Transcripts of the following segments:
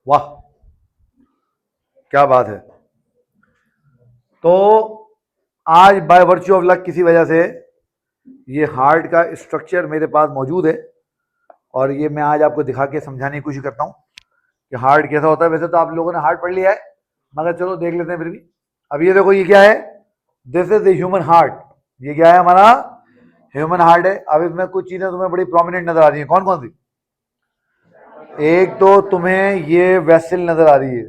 वाह, क्या बात है। तो आज बाय वर्च्यू ऑफ लक किसी वजह से ये हार्ट का स्ट्रक्चर मेरे पास मौजूद है और ये मैं आज आपको दिखा के समझाने की कोशिश करता हूँ कि हार्ट कैसा होता है। वैसे तो आप लोगों ने हार्ट पढ़ लिया है, मगर चलो देख लेते हैं फिर भी। अब ये देखो, ये क्या है? This is the human heart. ये क्या है? हमारा ह्यूमन हार्ट है। अब इसमें कुछ चीजें तुम्हें बड़ी प्रोमिनेंट नजर आ रही है। कौन कौन सी? एक तो तुम्हें ये वेसल नजर आ रही है।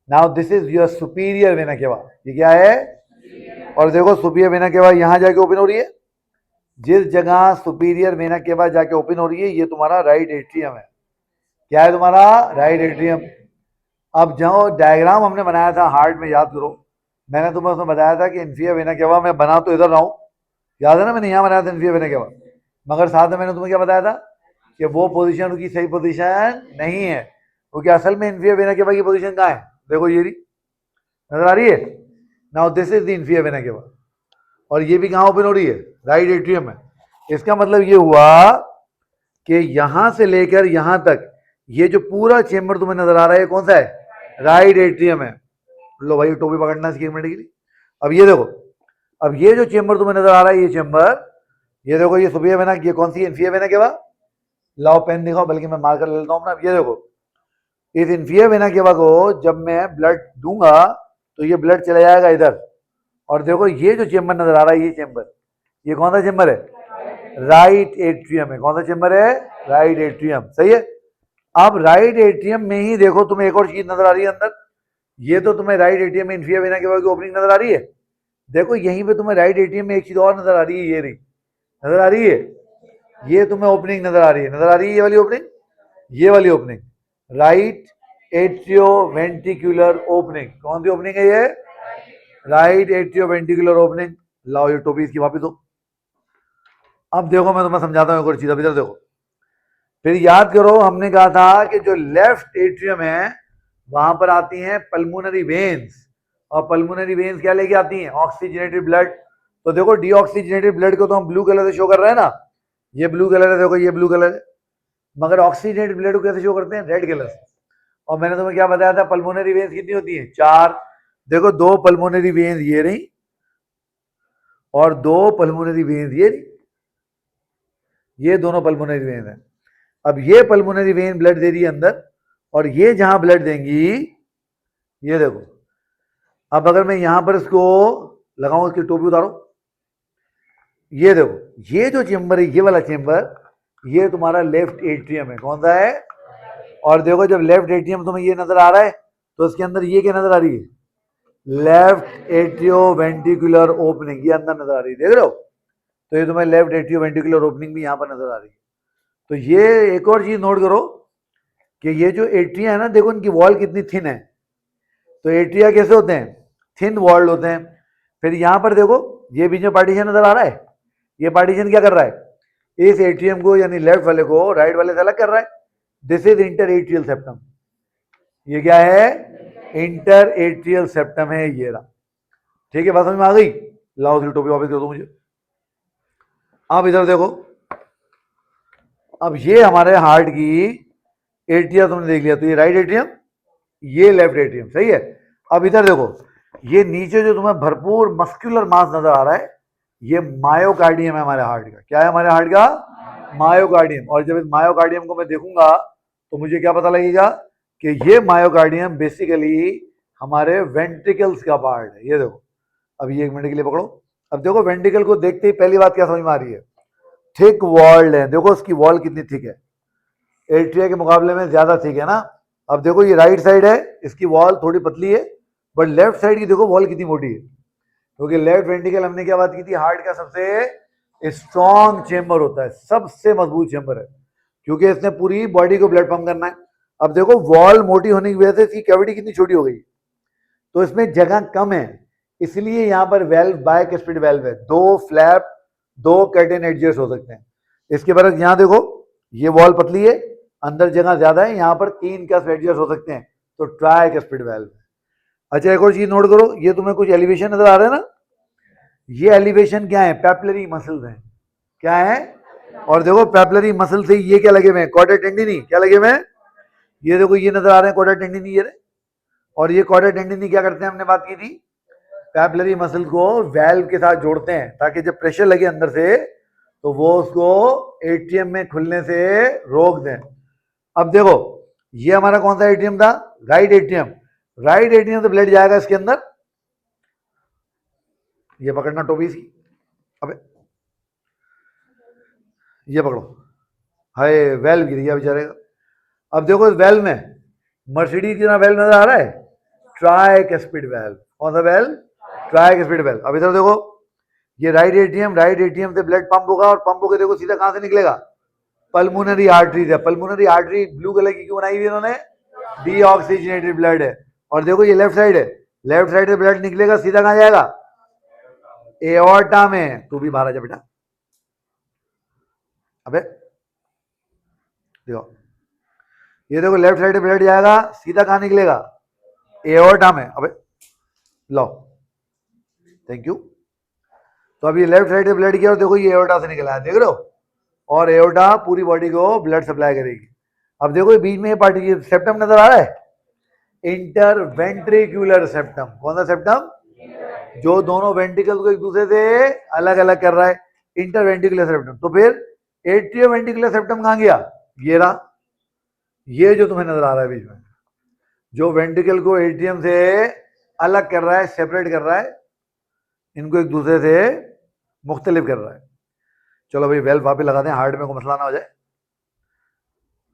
Now this is your superior vena cava. ये क्या है? और देखो, सुपीरियर वेना केवा यहां जाके ओपन हो रही है। जिस जगह सुपीरियर वेना केवा जाके ओपन हो रही है, ये तुम्हारा राइट एट्रियम है। क्या है तुम्हारा? Right atrium. अब जो डायग्राम हमने बनाया था हार्ट में, याद करो, मैंने तुम्हें उसमें बताया था कि इन्फियर वेना केवा मैं बना तो इधर रहा हूं। याद है ना, मैंने यहां बनाया था इन्फियर वेना केवा, मगर साथ में मैंने तुम्हें क्या बताया था कि वो पोजीशन उसकी सही पोजीशन नहीं है, क्योंकि असल में इन्फियर वेना केवा की पोजीशन कहाँ है? देखो, ये नजर आ रही है। Now this is the inferior vena cava, और ये भी कहाँ ओपन हो रही है? राइट एट्रियम में। इसका मतलब ये हुआ कि यहां से लेकर यहां तक ये जो पूरा चेंबर तुम्हें नजर आ रहा है, कौन सा है? राइट एट्रियम है। लो भाई, टोपी पकड़ना सीखिए एक मिनट के लिए। अब ये देखो, अब ये जो चेंबर तुम्हें नजर आ रहा है, ये चेंबर, ये देखो, ये सुपियर वेना, ये कौन सी इन्फियर वेना केवा? लाओ पेन दिखाओ, बल्कि मैं मार्कर ले लेता हूं अपना। ये देखो, इस इन्फियर वेना केवा को जब मैं ब्लड दूंगा तो ये ब्लड चला जाएगा इधर। और देखो, ये जो चेंबर नजर आ रहा है, ये चेंबर, ये कौन सा चेंबर है? राइट एट्रियम है। कौन सा चेंबर है? Right atrium. सही है। अब राइट एट्रियम में ही देखो, तुम्हें एक और चीज नजर आ रही है अंदर। ये तो तुम्हें राइट एट्रियम में इन्फियर वेना केवा की ओपनिंग नजर आ रही है। देखो, यहीं पे तुम्हें राइट एट्रियम में एक चीज और नजर आ रही है। ये रही, नजर आ रही है। ये तुम्हें ओपनिंग नजर आ रही है, नजर आ रही है, ये वाली ओपनिंग, ये वाली opening, right atrio ventricular opening. कौन सी ओपनिंग है ये? Right atrio ventricular opening. लाओ ये टोपी इसकी वापस दो। अब देखो, मैं तुम्हें समझाता हूँ एक और चीज। अब इधर देखो, फिर याद करो, हमने कहा था कि जो लेफ्ट एट्रियम है वहां पर आती हैं पल्मोनरी वेन्स, और पल्मोनरी वेन्स क्या लेके आती हैं? Oxygenated blood. तो देखो, डीऑक्सीजनेटेड ब्लड को तो हम ब्लू कलर से शो कर रहे हैं ना, ये ब्लू कलर है, देखो ये ब्लू कलर है। मगर ऑक्सीजनेटेड ब्लड को कैसे शो करते हैं? रेड कलर से। और मैंने तुम्हें क्या बताया था? पल्मोनरी वेन्स कितनी होती हैं? 4। देखो, 2 पल्मोनरी वेन्स ये रही, और 2 पल्मोनरी वेन्स ये रही। ये दोनों पल्मोनरी वेन है। अब ये पल्मोनरी वेन ब्लड दे रही है अंदर, और ये जहां ब्लड देंगी, ये देखो। अब अगर मैं यहां पर इसको लगाऊं, इसकी टोपी उतारो, ये देखो, ये जो चेंबर है, ये वाला चेंबर, ये तुम्हारा लेफ्ट एट्रियम है। कौन सा है? और देखो, जब लेफ्ट एट्रियम तुम्हें ये नजर आ रहा है, तो इसके अंदर ये क्या नजर आ रही है? लेफ्ट एट्रियो वेंट्रिकुलर ओपनिंग, ये अंदर नजर आ रही है, देख रहे हो? तो ये तुम्हें लेफ्ट एट्रियो वेंट्रिकुलर ओपनिंग भी यहां पर नजर आ रही है। तो ये एक और चीज नोट करो कि ये जो एट्रिया है ना, देखो इनकी वॉल कितनी थिन है। तो एट्रिया कैसे होते हैं? थिन वॉल्ड होते हैं। फिर यहां पर देखो, ये बीच में पार्टीशन नजर आ रहा है। ये पार्टीशन क्या कर रहा है? इस एट्रियम को, यानी लेफ्ट वाले को राइट वाले से अलग कर रहा है। This is inter atrial septum. ये क्या है? इंटर एट्रियल सेप्टम है, ये रहा। ठीक है, बात समझ में आ गई? लाओ उसकी टोपी वापस कर दो मुझे। अब इधर देखो, अब ये हमारे हार्ट की एट्रिया तुमने देख लिया, तो ये राइट एट्रियम, ये लेफ्ट एट्रियम। सही है। अब इधर देखो, ये नीचे जो तुम्हें भरपूर मस्कुलर मास नजर आ रहा है, ये मायोकार्डियम है हमारे हार्ट का। क्या है हमारे हार्ट का? मायोकार्डियम। और जब इस मायोकार्डियम को मैं देखूंगा तो मुझे क्या पता लगेगा कि ये मायोकार्डियम बेसिकली हमारे वेंट्रिकल्स का पार्ट है। ये देखो, अब ये एक मिनट के लिए पकड़ो। अब देखो, वेंट्रिकल को देखते ही पहली बात क्या समझ में आ रही है? थिक वॉल्ड है। देखो उसकी वॉल कितनी थिक है, एट्रिया के मुकाबले में ज्यादा थिक है ना। अब देखो, ये राइट साइड है, इसकी वॉल थोड़ी पतली है, बट लेफ्ट साइड की देखो वॉल कितनी मोटी है। क्योंकि लेफ्ट वेंट्रिकल, हमने क्या बात की थी, हार्ट का सबसे स्ट्रॉन्ग चेंबर होता है, सबसे मजबूत चेंबर है, क्योंकि इसने पूरी बॉडी को ब्लड पंप करना है। अब देखो, वॉल मोटी होने की वजह से इसकी कैविटी कितनी छोटी हो गई, तो इसमें जगह कम है, इसलिए यहां पर वेल्व बायकस्पिड वेल्व है। 2 फ्लैप, 2 कर्टेन एडजस्ट हो सकते हैं। इसके बाद यहां देखो, ये वॉल पतली है, अंदर जगह ज्यादा है, यहां पर 3 कस्प एडजस्ट हो सकते हैं, तो ट्राइकस्पिड वेल्व है। अच्छा, एक और चीज नोट करो, ये तुम्हें कुछ एलिवेशन नजर आ रहा है ना, ये एलिवेशन क्या है? पैपिलरी मसल्स हैं। क्या है? और देखो, पैपिलरी मसल से ये क्या लगे हुए हैं? कॉर्डेड टेंडिनी। क्या लगे हुए हैं? ये देखो ये नजर आ रहे हैं कॉर्डा टेंडिनी, ये रहे। और ये कॉर्डा टेंडिनी क्या करते हैं, हमने बात की थी, पैपिलरी मसल को वेल्व के साथ जोड़ते हैं ताकि जब प्रेशर लगे अंदर से तो वो उसको एटीएम में खुलने से रोक दें। अब देखो ये हमारा कौन सा एटीएम था, राइट एटीएम। राइट एटीएम से ब्लड जाएगा इसके अंदर, ये पकड़ना टोपी इसकी, अबे ये पकड़ो, हाय वेल्व गिर गया बेचारे का। अब देखो इस वेल्व में मर्सिडीज का वेल्व नजर आ रहा है, ट्राइकस्पिड वेल्व। कौन सा वेल्व, ट्राइकस्पिड वेल्व। अब इधर देखो ये राइट एटीएम से ब्लड पंप होगा और पंप होकर देखो सीधा कहां से निकलेगा, पल्मोनरी आर्टरी है। पल्मोनरी आर्टरी ब्लू कलर की क्यों बनाई हुई इन्होंने, डीऑक्सीजनेटेड ब्लड है। और देखो ये लेफ्ट साइड है, लेफ्ट साइड से ब्लड निकलेगा सीधा कहां जाएगा, एओर्टा में। तू भी बाहर आ जा बेटा, अबे देखो ये देखो लेफ्ट साइड से ब्लड जाएगा सीधा कहां निकलेगा, एओर्टा में। अबे लो, थैंक यू। तो अब ये लेफ्ट साइड से ब्लड किया और देखो ये एओर्टा से निकला है, देख रहे हो। और एओर्टा पूरी बॉडी को ब्लड सप्लाई करेगी। अब देखो ये बीच में ये पार्टी सेप्टम नजर आ रहा है, इंटरवेंट्रिकुलर सेप्टम। कौन सा सेप्टम, जो दोनों वेंट्रिकल को एक दूसरे से अलग अलग कर रहा है, इंटरवेंट्रिकुलर सेप्टम। तो फिर एट्रियोवेंट्रिकुलर सेप्टम कहां गया, ये रहा, ये जो तुम्हें नजर आ रहा है बीच में, जो वेंट्रिकल को एट्रियम से अलग कर रहा है, सेपरेट कर रहा है, इनको एक दूसरे से मुख्तलिफ कर रहा है। चलो भाई वेल्व वापस लगा दें, हार्ट में को मसला ना हो जाए,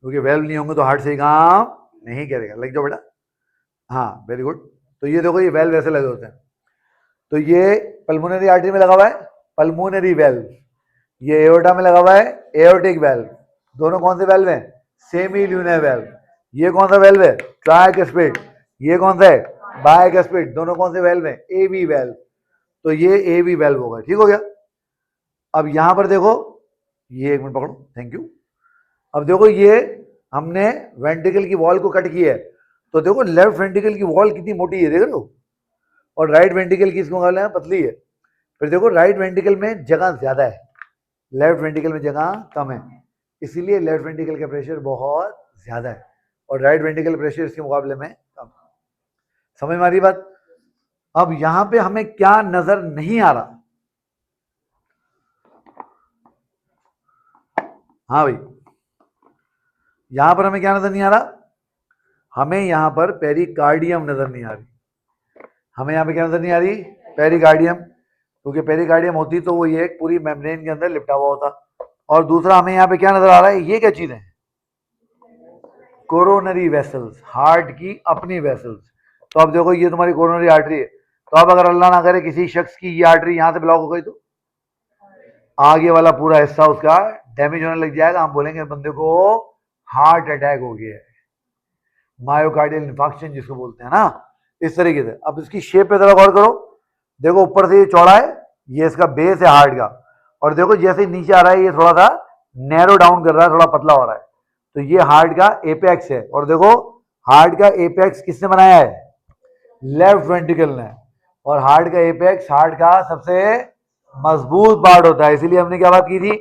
क्योंकि वेल्व नहीं होंगे तो हार्ट से काम नहीं करेगा। लग जाओ बेटा, हाँ वेरी गुड। तो ये देखो ये वेल्व ऐसे लगे होते हैं। तो ये पल्मोनरी आर्टरी में लगा हुआ है, पल्मोनरी वेल्व। ये एओर्टा में लगा हुआ है, एओर्टिक वेल्व। दोनों कौन से वेल्व हैं, सेमी ल्यूनर वेल्व। ये कौन सा वेल्व है, ट्राइकस्पिड। ये कौन सा है, बाइकस्पिड। दोनों कौन से वेल्व हैं, एवी वेल्व। तो ये एवी वेल्व होगा, ठीक हो गया। अब यहां पर देखो, ये एक मिनट पकड़ो, थैंक यू। अब देखो ये हमने वेंट्रिकल की वॉल को कट किया है, तो देखो लेफ्ट वेंट्रिकल की वॉल कितनी मोटी है, देख रहे हो। और राइट वेंट्रिकल की इसको मुकाबले में पतली है। फिर देखो राइट वेंट्रिकल में जगह ज्यादा है, लेफ्ट वेंट्रिकल में जगह कम है, इसीलिए लेफ्ट वेंट्रिकल का प्रेशर बहुत ज्यादा है और राइट वेंट्रिकल प्रेशर इसके मुकाबले में कम। समझ में आ रही बात। अब यहां पे हमें क्या नजर नहीं आ रहा, हाँ भाई यहां पर हमें क्या नजर नहीं आ रहा, हमें यहां पर पेरिकार्डियम नजर नहीं आ रही। हमें यहां पे क्या नजर नहीं आ रही, पेरिकार्डियम, क्योंकि पेरिकार्डियम होती तो वो ये पूरी मेम्ब्रेन के अंदर लिपटा हुआ होता। और दूसरा हमें यहाँ पे क्या नजर आ रहा है, ये क्या चीज है, कोरोनरी वेसल्स, हार्ट की अपनी वेसल्स। तो अब देखो ये तुम्हारी कोरोनरी आर्टरी है, तो अब अगर अल्लाह ना करे किसी शख्स की ये आर्टरी यहाँ से ब्लॉक हो गई तो आगे वाला पूरा हिस्सा उसका डैमेज होने लग जाएगा। हम बोलेंगे बंदे को हार्ट अटैक हो गया है, मायोकार्डियल इन्फार्क्शन जिसको बोलते हैं ना, इस तरीके से। अब इसकी शेप पे जरा गौर करो, देखो ऊपर से ये चौड़ा है, ये इसका बेस है हार्ट का, और देखो जैसे नीचे आ रहा है ये थोड़ा सा नैरो डाउन कर रहा है, थोड़ा पतला हो रहा है। तो ये हार्ट का एपेक्स है, और देखो हार्ट का एपेक्स किसने बनाया है, लेफ्ट वेंट्रिकल ने। और हार्ट का एपेक्स हार्ट का सबसे मजबूत पार्ट होता है, इसीलिए हमने क्या बात की थी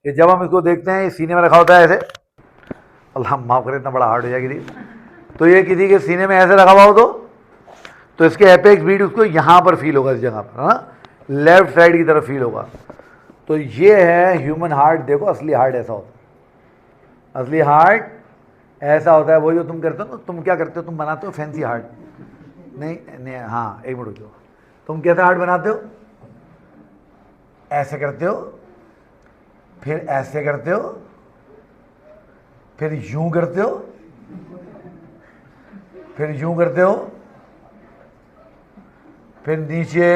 कि जब हम इसको देखते हैं सीने में रखा होता है ऐसे, अल्लाह माफ करे इतना बड़ा हार्ट हो जाएगी, तो ये किसी के सीने में ऐसे रखा हुआ हो तो इसके एपेक्स बीट उसको यहां पर फील होगा, इस जगह पर, हाँ लेफ्ट साइड की तरफ फील होगा। तो ये है ह्यूमन हार्ट। देखो असली हार्ट ऐसा होता है, असली हार्ट ऐसा होता है। वो जो तुम करते हो ना, तुम क्या करते हो, तुम बनाते हो फैंसी हार्ट, नहीं नहीं, हाँ एक मिनट रुको, तुम कैसा हार्ट बनाते हो, ऐसे करते हो, फिर ऐसे करते हो, फिर यूं करते हो, फिर यूं करते हो, फिर नीचे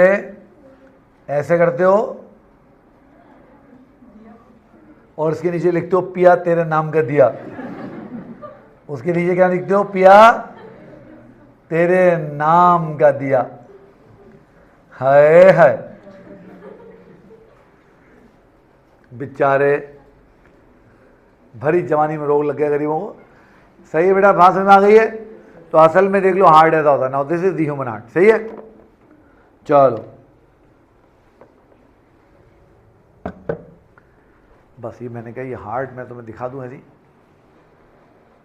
ऐसे करते हो, और इसके नीचे लिखते हो पिया तेरे नाम का दिया। उसके नीचे क्या लिखते हो, पिया तेरे नाम का दिया। है बेचारे भरी जवानी में रोग लग गया गरीबों को। सही है बेटा, बात समझ में आ गई है। तो असल में देख लो हार्ट ऐसा होता है। Now this is the human heart, सही है। चलो बस ये मैंने कहा ये हार्ट मैं तुम्हें दिखा दूं ऐसी।